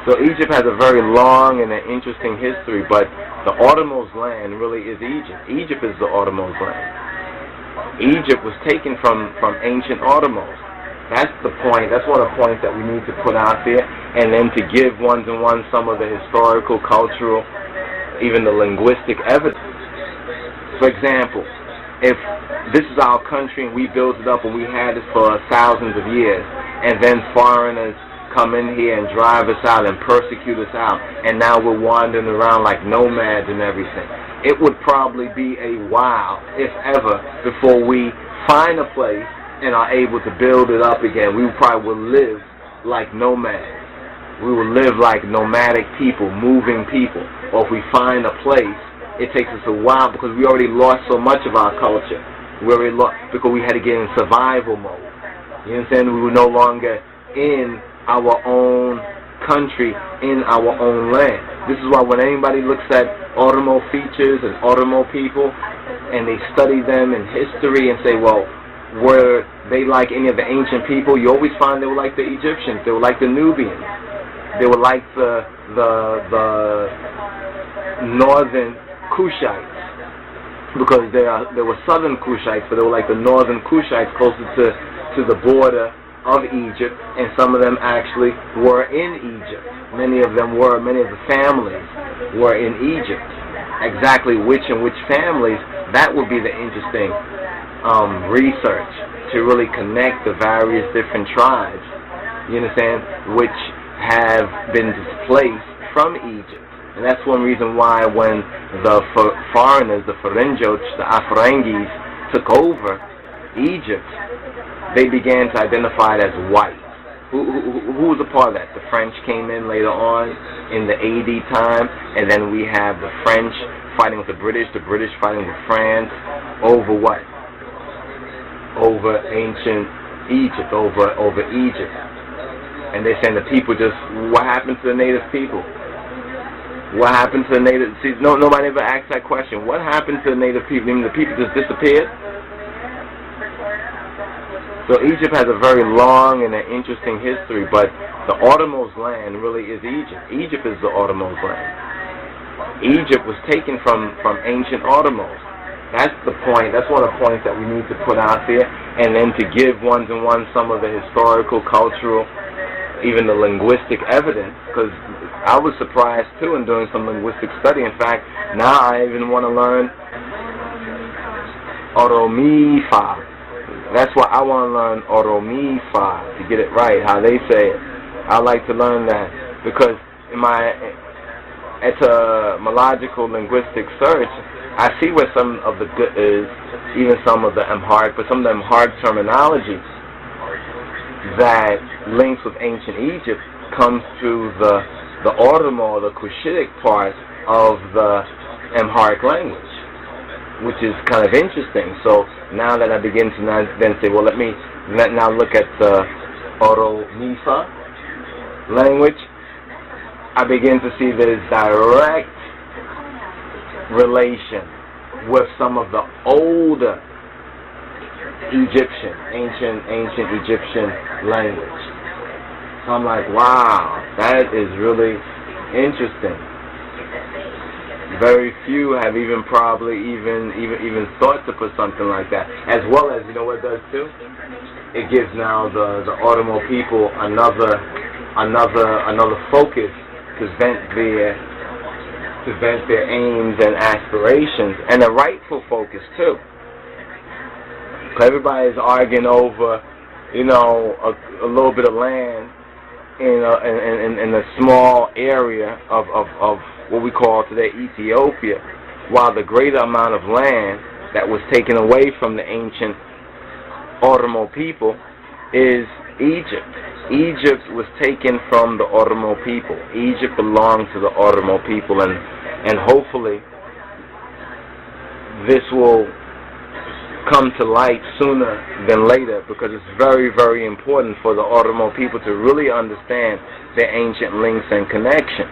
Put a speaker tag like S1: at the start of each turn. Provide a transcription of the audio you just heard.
S1: So Egypt has a very long and an interesting history, but the Oromo's land really is Egypt. Egypt is the Oromo's land. Egypt was taken from ancient Oromos. That's the point. That's one of the points that we need to put out there, and then to give ones and ones some of the historical, cultural, even the linguistic evidence. For example, if this is our country and we built it up and we had it for thousands of years, and then foreigners come in here and drive us out and persecute us out, and now we're wandering around like nomads and everything, it would probably be a while, if ever, before we find a place and are able to build it up again. We probably will live like nomads. We will live like nomadic people, moving people. Or if we find a place, it takes us a while because we already lost so much of our culture. We already lost because we had to get in survival mode. You understand? We were no longer in our own country, in our own land. This is why when anybody looks at Oromo features and Oromo people, and they study them in history and say, well, were they like any of the ancient people? You always find they were like the Egyptians. They were like the Nubians. They were like the northern Kushites, because they were southern Kushites, but they were like the northern Kushites closer to the border of Egypt, and some of them actually were in Egypt. Many of them were. Many of the families were in Egypt. Exactly which and which families, that would be the interesting research, to really connect the various different tribes, you understand, which have been displaced from Egypt. And that's one reason why when the foreigners, the Ferenjoch, the Afrangis, took over Egypt, they began to identify it as white. Who was a part of that? The French came in later on in the AD time, and then we have the French fighting with the British fighting with France over what? Over ancient Egypt, over Egypt. And they're saying the people just, what happened to the native people? What happened to the native? See, nobody ever asked that question. What happened to the native people? I mean, the people just disappeared? So Egypt has a very long and an interesting history, but the Oromo's land really is Egypt. Egypt is the Oromo's land. Egypt was taken from ancient Oromos. That's the point. That's one of the points that we need to put out there, and then to give ones and ones some of the historical, cultural, even the linguistic evidence, because I was surprised too in doing some linguistic study. In fact, now I even want to learn Oromifa. That's why I want to learn Oromifa, to get it right, how they say it. I like to learn that, because in my etymological linguistic search, I see where some of the good is, even some of the Amharic, but some of the Amharic terminology that links with ancient Egypt comes through the Oromo, the Cushitic part of the Amharic language, which is kind of interesting. So now that I begin to then say, well, let me now look at the Oromifa language, I begin to see there's direct relation with some of the older Egyptian, ancient Egyptian language. So I'm like, wow, that is really interesting. Very few have even probably even thought to put something like that. As well as, you know what it does too? It gives now the Oromo people another focus to vent their aims and aspirations, and a rightful focus too. Everybody's arguing over, you know, a little bit of land in a small area of what we call today Ethiopia, while the greater amount of land that was taken away from the ancient Oromo people is Egypt. Egypt was taken from the Oromo people. Egypt belongs to the Oromo people, and hopefully this will come to light sooner than later, because it's very, very important for the Oromo people to really understand their ancient links and connections.